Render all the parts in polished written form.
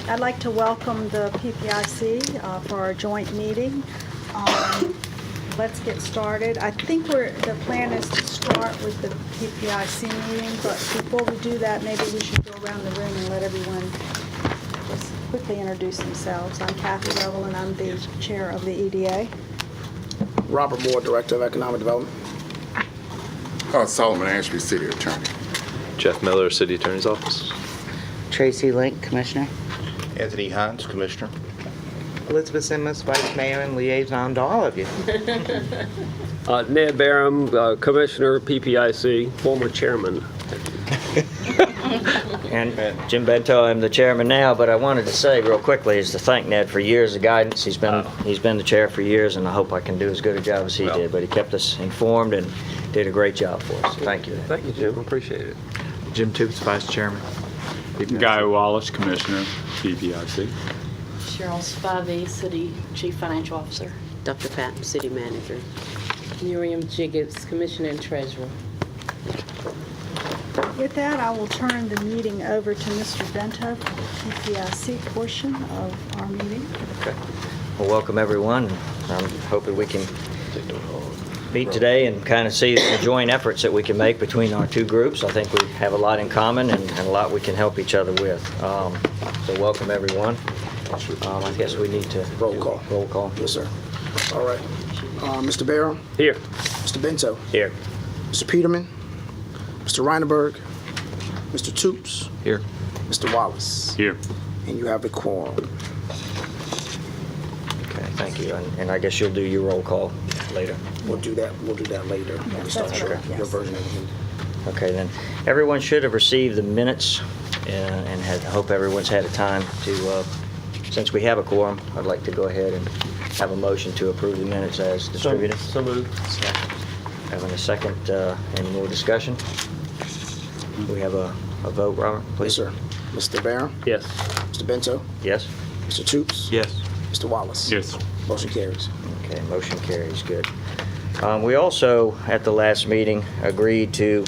I'd like to welcome the PPIC for our joint meeting. Let's get started. I think the plan is to start with the PPIC meeting, but before we do that, maybe we should go around the room and let everyone just quickly introduce themselves. I'm Kathy Revel, and I'm the chair of the EDA. Robert Moore, Director of Economic Development. Solomon Ashby, City Attorney. Jeff Miller, City Attorney's Office. Tracy Link, Commissioner. Anthony Hines, Commissioner. Elizabeth Simmons, Vice Mayor and Liaison to all of you. Ned Barham, Commissioner, PPIC, former chairman. And Jim Bento, I'm the chairman now, but I wanted to say real quickly is to thank Ned for years of guidance. He's been the chair for years, and I hope I can do as good a job as he did. But he kept us informed and did a great job for us. So thank you. Thank you, Jim. Appreciate it. Jim Toops, Vice Chairman. Guy Wallace, Commissioner, PPIC. Cheryl Spivey, City Chief Financial Officer. Dr. Patton, City Manager. Miriam Jiggets, Commissioner and Treasurer. With that, I will turn the meeting over to Mr. Bento for the PPIC portion of our meeting. Okay. Well, welcome everyone. I'm hoping we can meet today and kind of see the joint efforts that we can make between our two groups. I think we have a lot in common and a lot we can help each other with. So welcome everyone. I guess we need to Roll call. Roll call. Yes, sir. All right. Mr. Barrow. Here. Mr. Bento. Here. Mr. Peterman. Mr. Reineberg. Mr. Toops. Here. Mr. Wallace. Here. And you have the quorum. Okay, thank you. And I guess you'll do your roll call later. We'll do that later when we start that's your, right, yes. your version of the meeting. Okay, then. Everyone should have received the minutes, and I hope everyone's had a time to, since we have a quorum, I'd like to go ahead and have a motion to approve the minutes as distributed. So moved. Having a second, any more discussion? We have a vote, Robert, Yes, please. sir. Mr. Barrow. Yes. Mr. Bento. Yes? Mr. Toops. Yes. Mr. Wallace. Yes. Motion carries. Okay, motion carries, good. We also, at the last meeting, agreed to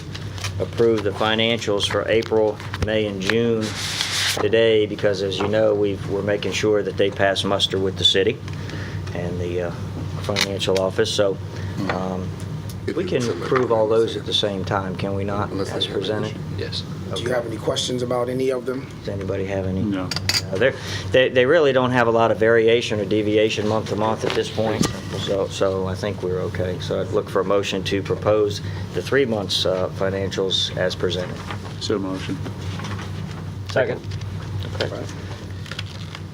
approve the financials for April, May, and June today because, as you know, we're making sure that they pass muster with the city and the financial office. So we can approve all those at the same time, can we not, as presented? Yes. Do you have any questions about any of them? Does anybody have any? No. They really don't have a lot of variation or deviation month to month at this point, so I think we're okay. So I'd look for a motion to propose the 3 months financials as presented. So motion. Second. Okay. Right.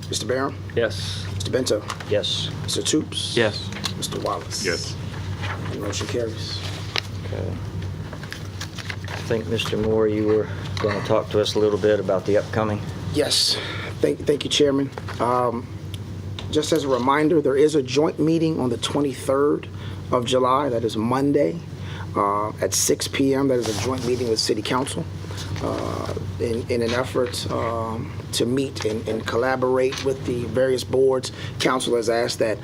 Mr. Barrow. Yes. Mr. Bento. Yes. Mr. Toops. Yes. Mr. Wallace. Yes. And motion carries. Okay. I think, Mr. Moore, you were going to talk to us a little bit about the upcoming. Yes. Thank you, Chairman. Just as a reminder, there is a joint meeting on the 23rd of July. That is Monday at 6 p.m. That is a joint meeting with City Council in an effort to meet and collaborate with the various boards. Council has asked that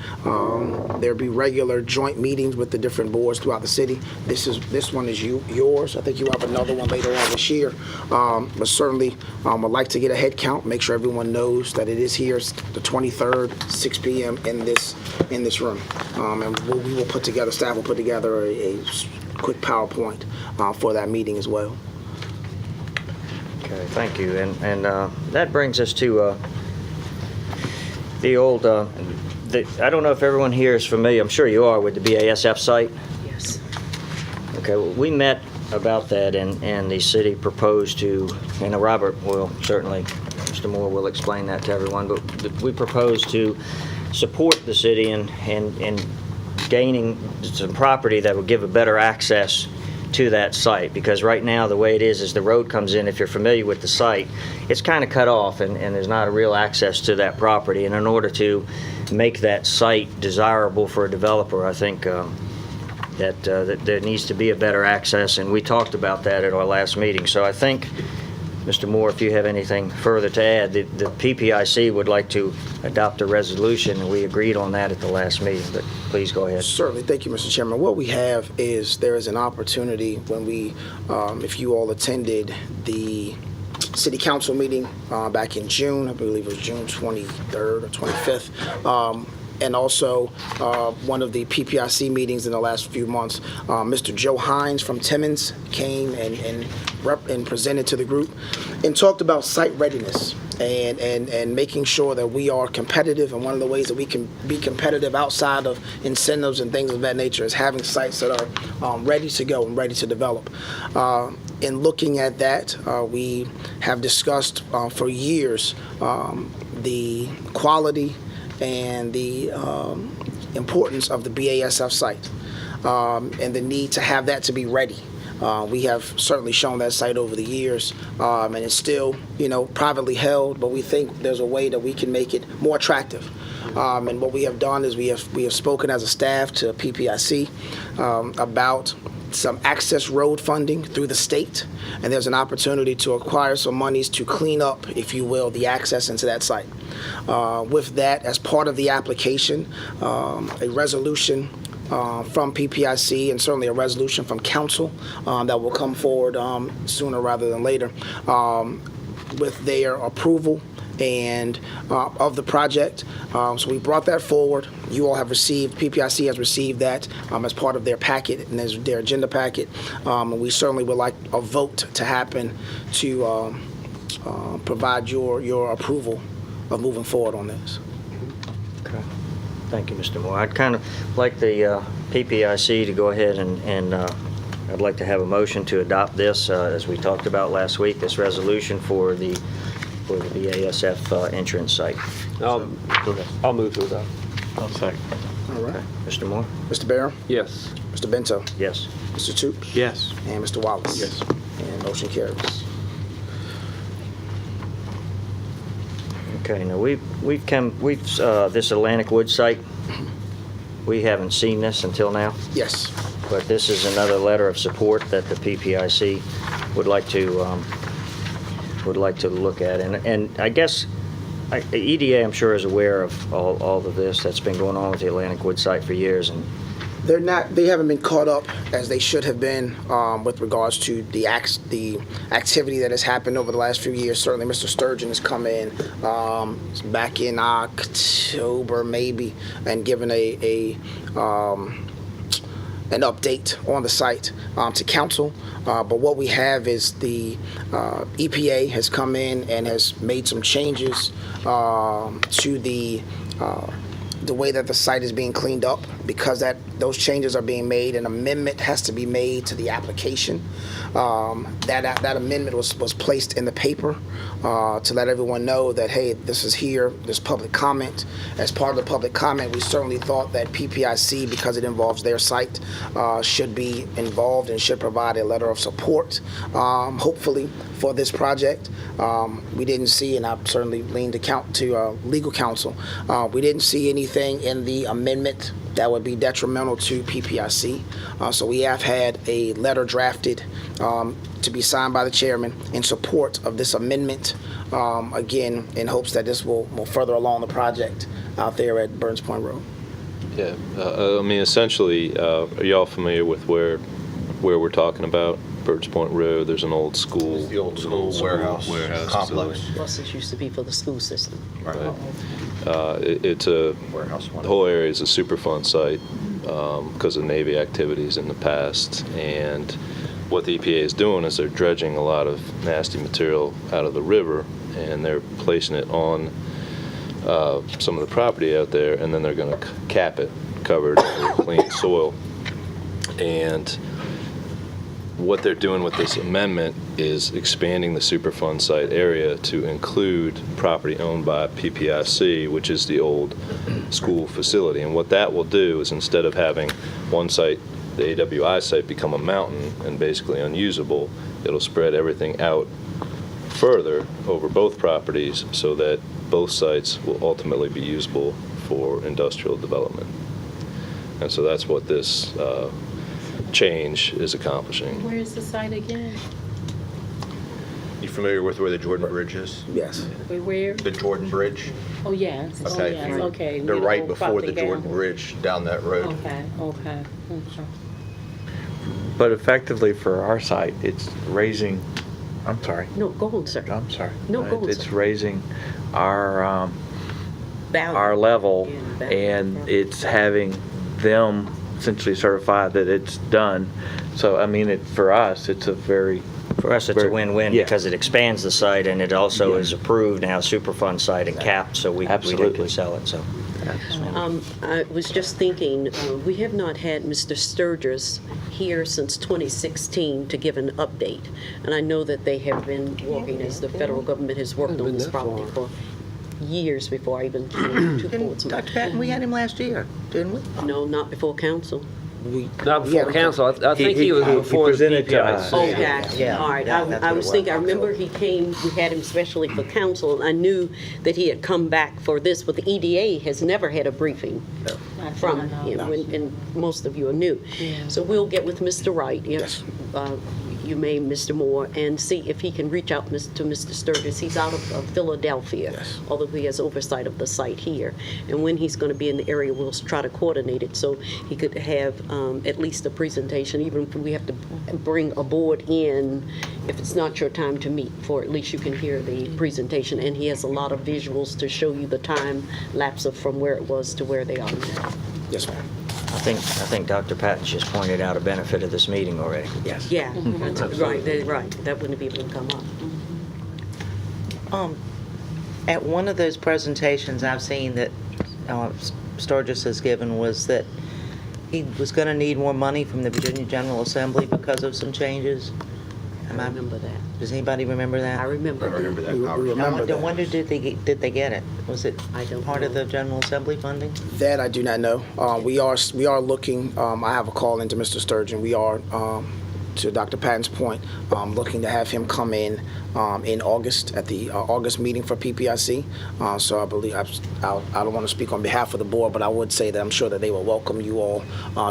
there be regular joint meetings with the different boards throughout the city. This one is yours. I think you have another one later on this year. But certainly, I'd like to get a head count, make sure everyone knows that it is here, the 23rd, 6 p.m. in this room. And we will put together, staff will put together a quick PowerPoint for that meeting as well. Okay, thank you. And that brings us to the old, I don't know if everyone here is familiar, I'm sure you are, with the BASF site. Yes. Okay, well, we met about that and the city proposed to, and Robert will certainly, Mr. Moore will explain that to everyone, but we proposed to support the city in gaining some property that would give a better access to that site, because right now the way it is the road comes in, if you're familiar with the site, it's kind of cut off and there's not a real access to that property. And in order to make that site desirable for a developer, I think that there needs to be a better access, and we talked about that at our last meeting. So I think, Mr. Moore, if you have anything further to add, the PPIC would like to adopt a resolution, and we agreed on that at the last meeting, but please go ahead. Certainly. Thank you, Mr. Chairman. What we have is there is an opportunity when we, if you all attended the city council meeting back in June. I believe it was June 23rd or 25th. And also one of the PPIC meetings in the last few months, Mr. Joe Hines from Timmins came and presented to the group and talked about site readiness and making sure that we are competitive. And one of the ways that we can be competitive outside of incentives and things of that nature is having sites that are ready to go and ready to develop. In looking at that, we have discussed for years the quality and the importance of the BASF site and the need to have that to be ready. We have certainly shown that site over the years, and it's still, privately held, but we think there's a way that we can make it more attractive. And what we have done is we have spoken as a staff to PPIC about some access road funding through the state, and there's an opportunity to acquire some monies to clean up, if you will, the access into that site. With that, as part of the application, a resolution from PPIC and certainly a resolution from council that will come forward sooner rather than later with their approval and of the project. So we brought that forward. You all have received, PPIC has received that as part of their packet and as their agenda packet. And we certainly would like a vote to happen to provide your approval of moving forward on this. Okay. Thank you, Mr. Moore. I'd kind of like the PPIC to go ahead and I'd like to have a motion to adopt this, as we talked about last week, this resolution for the BASF entrance site. I'll move to that. I'll second. All right. Okay. Mr. Moore? Mr. Barrow? Yes. Mr. Bento? Yes. Mr. Toops? Yes. And Mr. Wallace? Yes. And motion carries. Okay, now this Atlantic Woods site, we haven't seen this until now, Yes. but this is another letter of support that the PPIC would like to look at. And I guess EDA, I'm sure, is aware of all of this that's been going on with the Atlantic Woods site for years, and They haven't been caught up as they should have been with regards to the activity that has happened over the last few years. Certainly, Mr. Sturgeon has come in back in October, maybe, and given an update on the site to council. But what we have is the EPA has come in and has made some changes to the way that the site is being cleaned up. Because those changes are being made, an amendment has to be made to the application. That amendment was placed in the paper to let everyone know that, hey, this is here, there's public comment. As part of the public comment, we certainly thought that PPIC, because it involves their site, should be involved and should provide a letter of support, hopefully, for this project. We didn't see, and I certainly leaned to legal counsel, we didn't see anything in the amendment that would be detrimental to PPIC. So we have had a letter drafted to be signed by the chairman in support of this amendment, again, in hopes that this will further along the project out there at Burns Point Road. Yeah, essentially, are y'all familiar with where we're talking about? Burns Point Road, there's an old school. The old school warehouse complex. facility. Well, this used to be for the school system. Right. It's a Warehouse the one. whole area is a Superfund site because of Navy activities in the past. And what the EPA is doing is they're dredging a lot of nasty material out of the river, and they're placing it on some of the property out there, and then they're going to cap it, covered with clean soil. And what they're doing with this amendment is expanding the Superfund site area to include property owned by PPIC, which is the old school facility. And what that will do is, instead of having one site, the AWI site, become a mountain and basically unusable, it'll spread everything out further over both properties so that both sites will ultimately be usable for industrial development. And so that's what this change is accomplishing. Where is the site again? You familiar with where the Jordan Bridge is? Yes. Where? The Jordan Bridge? Oh, yes. Oh, Okay. yes. Okay. They're Near right old before the Procter Jordan Gamble. Bridge down that road. Okay. But effectively for our site, it's raising I'm sorry. No, go on, sir. I'm sorry. No, go on, It's sir. raising our Value. level, Yeah, value. and it's having them essentially certify that it's done. So, I mean, for us, it's a very, For us, it's a Very- win-win yeah. because it expands the site and it also Yeah. is approved now, Superfund site and capped, so we Absolutely. can sell it, so. I was just thinking, we have not had Mr. Sturgis here since 2016 to give an update. And I know that they have been working, as the federal government has worked on this property for years before I even came to Portsmouth. Dr. Patton, we had him last year, didn't we? No, not before council. Not before council. I think he was before the presented to PPIC. us. Okay, Yeah. all right. Yeah, that's I what was it thinking, I was. remember he came, we had him specially for council, and I knew that he had come back for this, but the EDA has never had a briefing from him, and most of you are new. So we'll get with Mr. Wright, if you may, Mr. Moore, and see if he can reach out to Mr. Sturgis. He's out of Philadelphia, although he has oversight of the site here. And when he's going to be in the area, we'll try to coordinate it so he could have at least a presentation, even if we have to bring a board in, if it's not your time to meet, for at least you can hear the presentation. And he has a lot of visuals to show you the time lapse of from where it was to where they are now. Yes, ma'am. I think Dr. Patton's just pointed out a benefit of this meeting already. Yes. Yeah, that's right, right. That wouldn't be able to come up. At one of those presentations I've seen that Sturgis has given was that he was going to need more money from the Virginia General Assembly because of some changes. I remember that. Does anybody remember I that? remember that. We remember I that. wonder did they get it? Was it I don't part of know. the General Assembly funding? That I do not know. We are looking. I have a call into Mr. Sturgeon. We are, to Dr. Patton's point, looking to have him come in August at the August meeting for PPIC. So I believe I don't want to speak on behalf of the board, but I would say that I'm sure that they will welcome you all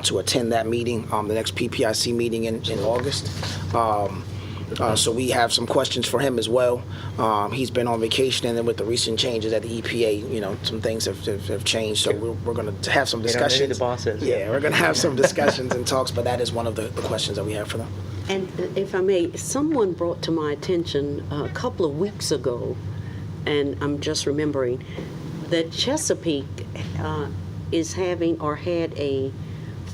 to attend that meeting, the next PPIC meeting in August. So we have some questions for him as well. He's been on vacation, and then with the recent changes at the EPA, some things have changed. So we're going to have some They don't know who discussions. the boss is. Yeah, we're going to have some discussions and talks, but that is one of the questions that we have for them. And if I may, someone brought to my attention a couple of weeks ago, and I'm just remembering, that Chesapeake is having or had a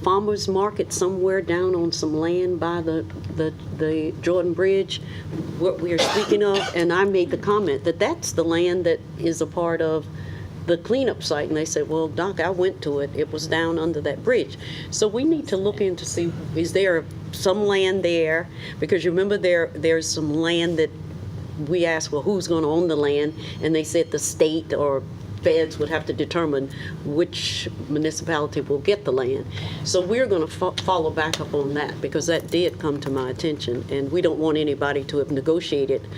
farmer's market somewhere down on some land by the Jordan Bridge, what we are speaking of, and I made the comment that that's the land that is a part of the cleanup site, and they said, well, Doc, I went to it. It was down under that bridge. So we need to look into see, is there some land there? Because you remember there's some land that we asked, well, who's going to own the land? And they said the state or feds would have to determine which municipality will get the land. So we're going to follow back up on that, because that did come to my attention, and we don't want anybody to have negotiated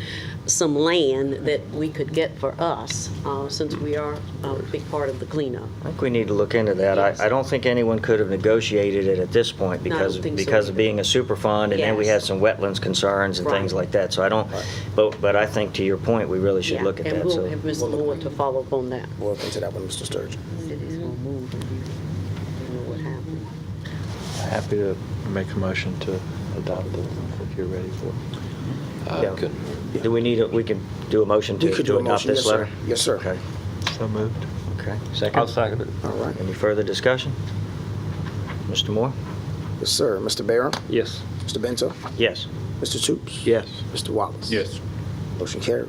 some land that we could get for us, since we are a big part of the cleanup. I think we need to look into that. Yes. I don't think anyone could have negotiated it at this point No, I don't think so because of either. being a super fund, and then we Yes. had some wetlands concerns and things Right. like that. So I don't, but I think to your point, we really should Yeah, look at and that. we'll So have Mr. Moore to follow up on that. We'll look into that with Mr. Sturgeon. Cities will move, and you know what happened. Happy to make a motion to adopt it if you're ready for it. Yeah. Good. do we need, we can do a motion We to could do a adopt motion, this yes, sir. letter? Yes, sir. Okay. So moved. Okay. I'll Second? second it. All right. Any further discussion? Mr. Moore? Yes, sir. Mr. Barron, Yes. Mr. Bento, Yes. Mr. Toops, Yes. Mr. Wallace. Yes. Motion carries.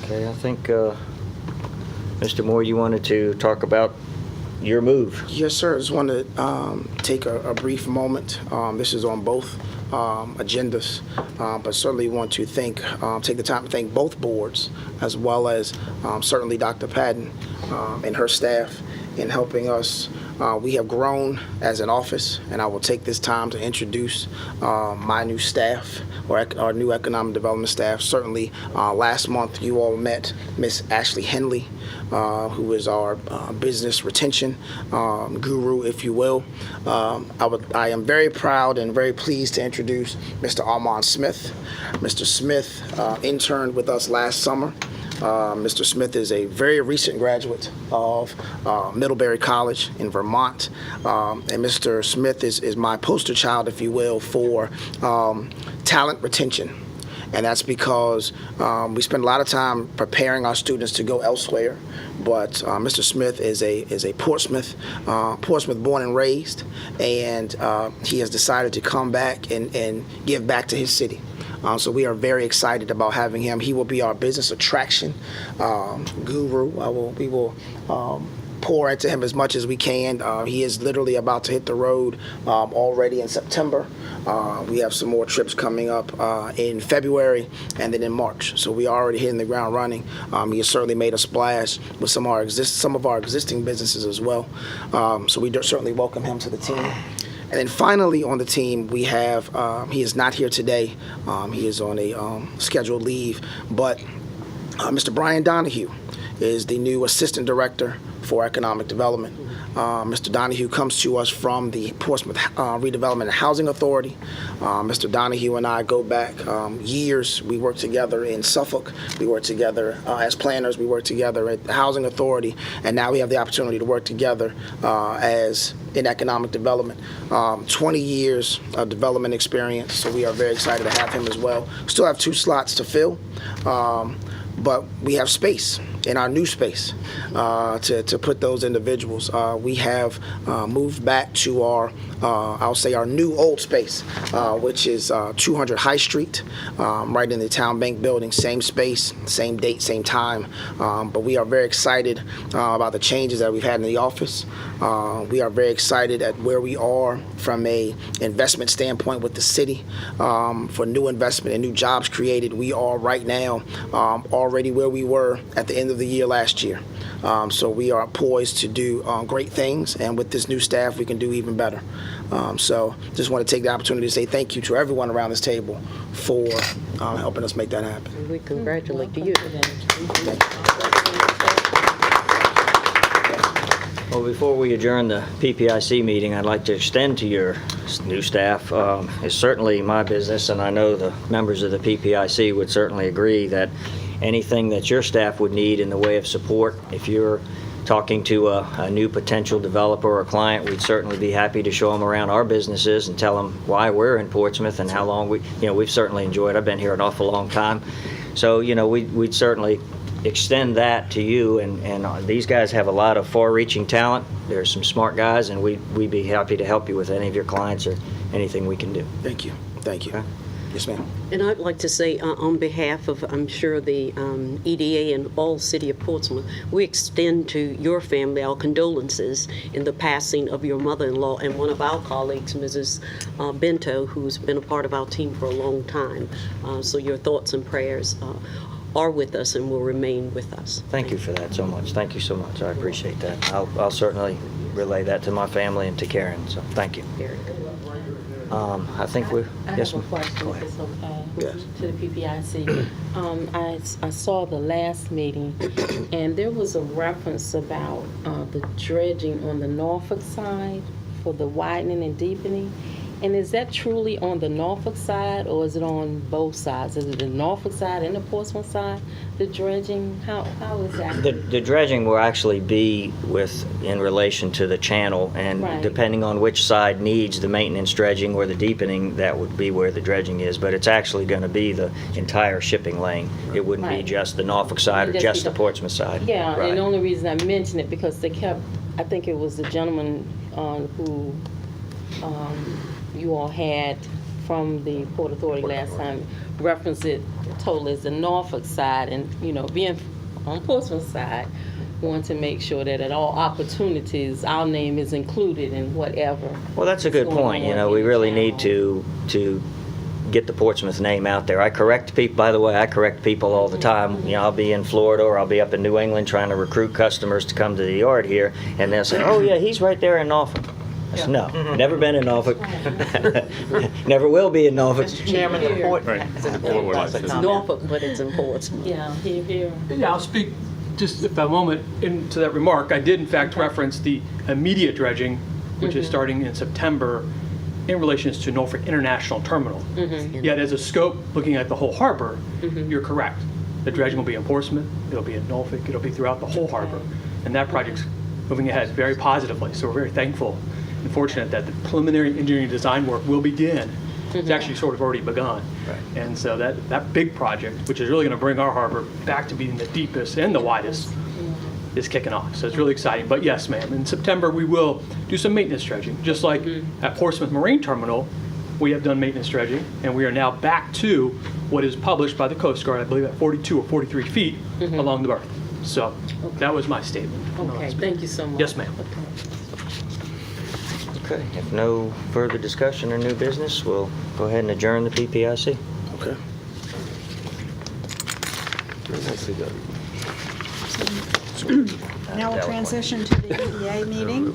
Okay, I think, Mr. Moore, you wanted to talk about your move. Yes, sir. I just want to take a brief moment. This is on both agendas, but certainly want to take the time to thank both boards, as well as certainly Dr. Patton and her staff in helping us. We have grown as an office, and I will take this time to introduce my new staff, or our new economic development staff. Certainly, last month you all met Miss Ashley Henley, who is our business retention guru, if you will. I am very proud and very pleased to introduce Mr. Armand Smith. Mr. Smith interned with us last summer. Mr. Smith is a very recent graduate of Middlebury College in Vermont. And Mr. Smith is my poster child, if you will, for talent retention. And that's because we spend a lot of time preparing our students to go elsewhere. But Mr. Smith is a Portsmouth born and raised, and he has decided to come back and give back to his city. So we are very excited about having him. He will be our business attraction guru. We will pour into him as much as we can. He is literally about to hit the road already in September. We have some more trips coming up in February and then in March. So we are already hitting the ground running. He has certainly made a splash with some of our existing businesses as well. So we certainly welcome him to the team. And then finally on the team, we have, he is not here today. He is on a scheduled leave, but Mr. Brian Donahue is the new Assistant Director for Economic Development. Mr. Donahue comes to us from the Portsmouth Redevelopment and Housing Authority. Mr. Donahue and I go back years. We worked together in Suffolk. We worked together as planners. We worked together at the Housing Authority. And now we have the opportunity to work together as in economic development. 20 years of development experience, so we are very excited to have him as well. Still have 2 slots to fill. But we have space in our new space to put those individuals. We have moved back to our, I'll say our new old space, which is 200 High Street, right in the Town Bank building, same space, same date, same time. But we are very excited about the changes that we've had in the office. We are very excited at where we are from a investment standpoint with the city for new investment and new jobs created. We are right now already where we were at the end of the year last year. So we are poised to do great things, and with this new staff, we can do even better. So just want to take the opportunity to say thank you to everyone around this table for helping us make that happen. We congratulate you. Well, before we adjourn the PPIC meeting, I'd like to extend to your new staff. It's certainly my business, and I know the members of the PPIC would certainly agree that anything that your staff would need in the way of support, if you're talking to a new potential developer or client, we'd certainly be happy to show them around our businesses and tell them why we're in Portsmouth and how long we've certainly enjoyed. I've been here an awful long time. So, we'd certainly extend that to you, and these guys have a lot of far-reaching talent. There's some smart guys, and we'd be happy to help you with any of your clients or anything we can do. Thank you. Okay. Yes, ma'am. And I'd like to say, on behalf of, I'm sure, the EDA and all City of Portsmouth, we extend to your family our condolences in the passing of your mother-in-law and one of our colleagues, Mrs. Bento, who's been a part of our team for a long time. So your thoughts and prayers are with us and will remain with us. Thank you for that so much. Thank you so much. I appreciate that. I'll certainly relay that to my family and to Karen, so thank you. Very good. I think we're... Yes, I have a ma'am. question, Go if ahead. it's okay, Yes. to the PPIC. I saw the last meeting, and there was a reference about the dredging on the Norfolk side for the widening and deepening. And is that truly on the Norfolk side, or is it on both sides? Is it the Norfolk side and the Portsmouth side, the dredging? How is that? The dredging will actually be in relation to the channel, and Right. depending on which side needs the maintenance dredging or the deepening, that would be where the dredging is. But it's actually going to be the entire shipping lane. It wouldn't be Right. just the Norfolk side or Just just the because- Portsmouth side. Yeah, Right. and the only reason I mention it because they kept, I think it was the gentleman who you all had from the Port Authority last time, referenced it totally as the Norfolk side, and, being on Portsmouth side, want to make sure that at all opportunities, our name is included in whatever. Well, that's a good is going point. on We in the really need channel. to get the Portsmouth name out there. I correct people, by the way, I correct people all the time. I'll be in Florida or I'll be up in New England trying to recruit customers to come to the yard here, and they'll say, oh yeah, he's right there in Norfolk. I said, no, never been in Norfolk. Never will be in Norfolk. Chairman, the port. Right. It's Norfolk, but it's in Portsmouth. Yeah, here. Yeah, I'll speak just for a moment into that remark. I did in fact reference the immediate dredging, which is starting in September, in relation to Norfolk International Terminal. Yet as a scope, looking at the whole harbor, you're correct. The dredging will be in Portsmouth, it'll be in Norfolk, it'll be throughout the whole harbor. And that project's moving ahead very positively, so we're very thankful and fortunate that the preliminary engineering design work will begin. It's actually sort of already begun. And so that big project, which is really going to bring our harbor back to being the deepest and the widest, is kicking off. So it's really exciting. But yes, ma'am, in September we will do some maintenance dredging. Just like at Portsmouth Marine Terminal, we have done maintenance dredging, and we are now back to what is published by the Coast Guard, I believe at 42 or 43 feet along the berth. So that was my statement. Okay, thank you so much. Yes, ma'am. Okay, if no further discussion or new business, we'll go ahead and adjourn the PPIC. Okay. Now we'll transition to the EDA meeting.